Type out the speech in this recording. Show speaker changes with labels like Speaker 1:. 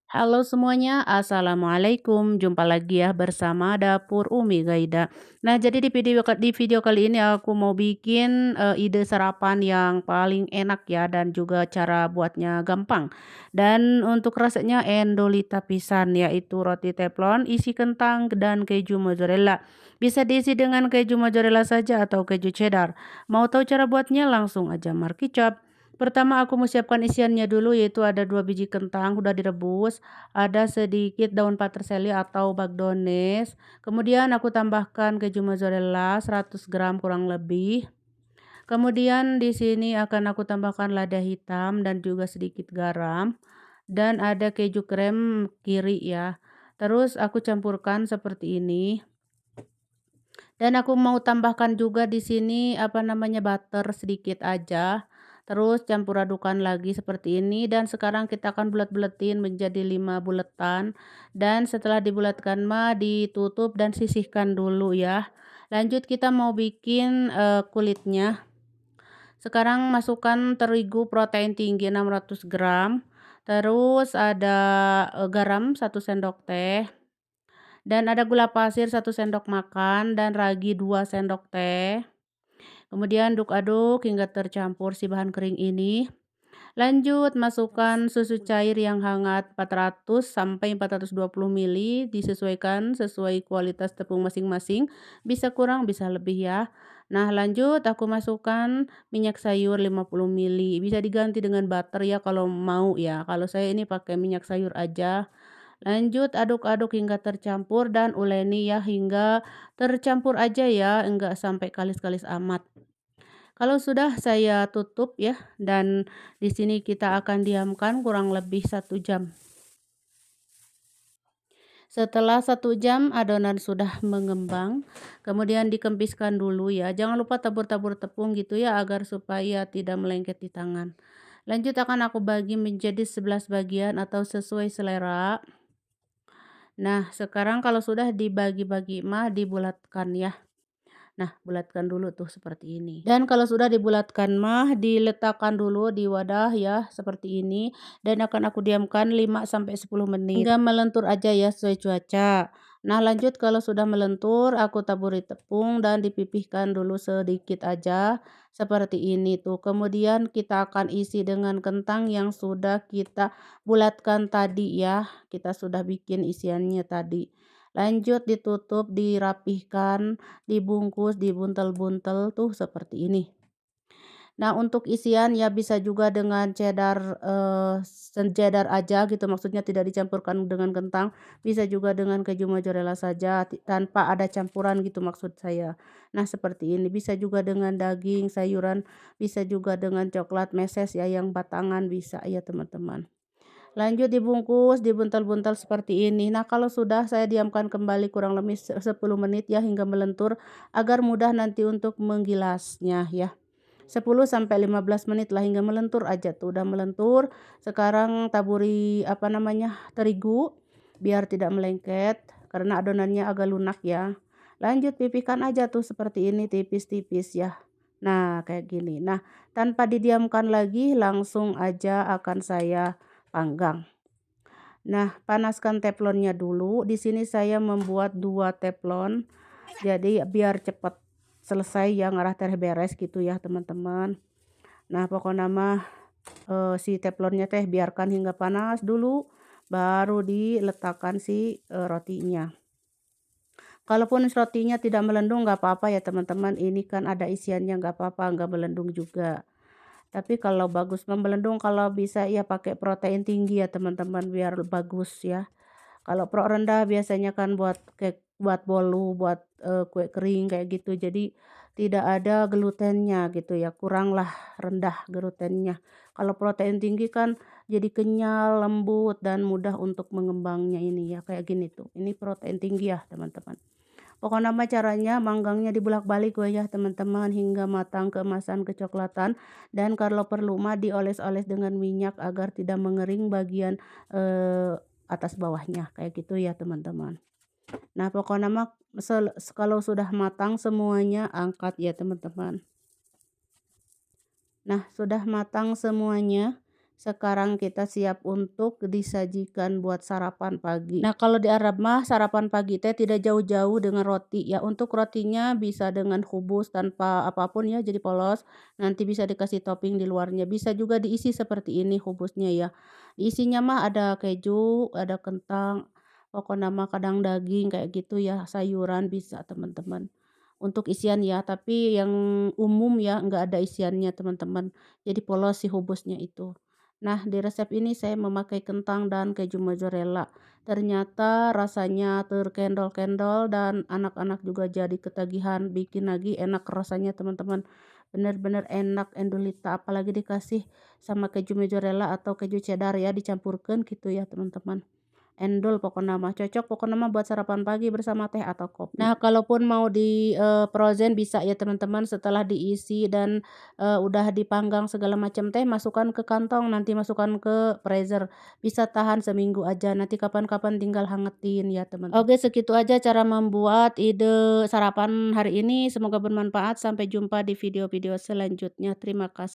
Speaker 1: Halo semuanya, assalamualaikum. Jumpa lagi ya bersama Dapur Umi Gaida. Nah, jadi di video kali ini aku mau bikin ide sarapan yang paling enak ya dan juga cara buatnya gampang. Dan untuk rasanya endolita pisan yaitu roti teflon isi kentang dan keju mozzarella. Bisa diisi dengan keju mozzarella saja atau keju cheddar. Mau tahu cara buatnya? Langsung aja markicap. Pertama aku mau siapkan isiannya dulu yaitu ada 2 biji kentang udah direbus, ada sedikit daun paterseli atau bagdones, kemudian aku tambahkan keju mozzarella 100 gram kurang lebih. Kemudian di sini akan aku tambahkan lada hitam dan juga sedikit garam dan ada keju krem kiri ya. Terus aku campurkan seperti ini. Dan aku mau tambahkan juga di sini apa namanya butter sedikit aja. Terus campur adukan lagi seperti ini dan sekarang kita akan bulat-bulatin menjadi 5 bulatan dan setelah dibulatkan mah ditutup dan sisihkan dulu ya. Lanjut kita mau bikin kulitnya. Sekarang masukkan terigu protein tinggi 600 gram. Terus ada garam 1 sendok teh. Dan ada gula pasir 1 sendok makan dan ragi 2 sendok teh. Kemudian aduk-aduk hingga tercampur si bahan kering ini. Lanjut masukkan susu cair yang hangat 400 sampai 420 ml disesuaikan sesuai kualitas tepung masing-masing. Bisa kurang bisa lebih ya. Nah, lanjut aku masukkan minyak sayur 50 ml. Bisa diganti dengan butter ya kalau mau ya. Kalau saya ini pakai minyak sayur aja. Lanjut aduk-aduk hingga tercampur dan uleni ya hingga tercampur aja ya, enggak sampai kalis-kalis amat. Kalau sudah saya tutup ya dan di sini kita akan diamkan kurang lebih 1 jam. Setelah 1 jam adonan sudah mengembang, kemudian dikempiskan dulu ya. Jangan lupa tabur-tabur tepung gitu ya agar supaya tidak melengket di tangan. Lanjut akan aku bagi menjadi 11 bagian atau sesuai selera. Nah, sekarang kalau sudah dibagi-bagi mah dibulatkan ya. Nah, bulatkan dulu tuh seperti ini. Dan kalau sudah dibulatkan mah diletakkan dulu di wadah ya seperti ini dan akan aku diamkan 5 sampai 10 menit hingga melentur aja ya sesuai cuaca. Nah, lanjut kalau sudah melentur aku taburi tepung dan dipipihkan dulu sedikit aja seperti ini tuh. Kemudian kita akan isi dengan kentang yang sudah kita bulatkan tadi ya. Kita sudah bikin isiannya tadi. Lanjut ditutup, dirapihkan, dibungkus, dibuntel-buntel tuh seperti ini. Nah, untuk isian ya bisa juga dengan cheddar, cheddar aja gitu, maksudnya tidak dicampurkan dengan kentang, bisa juga dengan keju mozzarella saja tanpa ada campuran gitu maksud saya. Nah, seperti ini, bisa juga dengan daging, sayuran, bisa juga dengan coklat meses ya yang batangan bisa ya teman-teman. Lanjut dibungkus, dibuntal-buntal seperti ini. Nah, kalau sudah saya diamkan kembali kurang lebih 10 menit ya hingga melentur agar mudah nanti untuk menggilasnya ya. 10 sampai 15 menit lah hingga melentur aja tuh. Udah melentur, sekarang taburi apa namanya? Terigu biar tidak melengket karena adonannya agak lunak ya. Lanjut pipihkan aja tuh seperti ini tipis-tipis ya. Nah, kayak gini. Nah, tanpa didiamkan lagi langsung aja akan saya panggang. Nah, panaskan teflonnya dulu. Di sini saya membuat 2 teflon. Jadi biar cepat selesai ya ngarah teh beres gitu ya, teman-teman. Nah, pokoknya mah si teflonnya teh biarkan hingga panas dulu baru diletakkan si rotinya. Kalaupun rotinya tidak melendung nggak apa-apa ya, teman-teman. Ini kan ada isiannya nggak apa-apa, nggak melendung juga. Tapi kalau bagus membelendung kalau bisa ya pakai protein tinggi ya teman-teman biar bagus ya. Kalau pro rendah biasanya kan buat bolu, buat kue kering kayak gitu. Jadi tidak ada glutennya gitu ya, kuranglah rendah glutennya. Kalau protein tinggi kan jadi kenyal, lembut dan mudah untuk mengembangnya ini ya kayak gini tuh. Ini protein tinggi ya teman-teman. Pokoknya mah caranya manggangnya dibulak-balik ya teman-teman hingga matang keemasan kecoklatan dan kalau perlu mah dioles-oles dengan minyak agar tidak mengering bagian atas bawahnya kayak gitu ya teman-teman. Nah, pokoknya mah kalau sudah matang semuanya angkat ya teman-teman. Nah, sudah matang semuanya. Sekarang kita siap untuk disajikan buat sarapan pagi. Nah, kalau di Arab mah sarapan pagi teh tidak jauh-jauh dengan roti ya. Untuk rotinya bisa dengan kubus tanpa apapun ya, jadi polos. Nanti bisa dikasih topping di luarnya. Bisa juga diisi seperti ini kubusnya ya. Isinya mah ada keju, ada kentang, pokoknya mah kadang daging kayak gitu ya, sayuran bisa teman-teman. Untuk isian ya, tapi yang umum ya nggak ada isiannya teman-teman. Jadi polos si hubusnya itu. Nah, di resep ini saya memakai kentang dan keju mozzarella. Ternyata rasanya terkendol-kendol dan anak-anak juga jadi ketagihan bikin lagi enak rasanya teman-teman. Bener-bener enak endulita apalagi dikasih sama keju mozzarella atau keju cheddar ya dicampurkan gitu ya teman-teman. Endul pokoknya mah, cocok pokoknya mah buat sarapan pagi bersama teh atau kopi. Nah, kalaupun mau di, frozen bisa ya teman-teman setelah diisi dan, udah dipanggang segala macam teh masukkan ke kantong, nanti masukkan ke freezer, bisa tahan seminggu aja, nanti kapan-kapan tinggal hangetin ya teman-teman. Oke segitu aja cara membuat ide sarapan hari ini, semoga bermanfaat, sampai jumpa di video-video selanjutnya, terima kasih.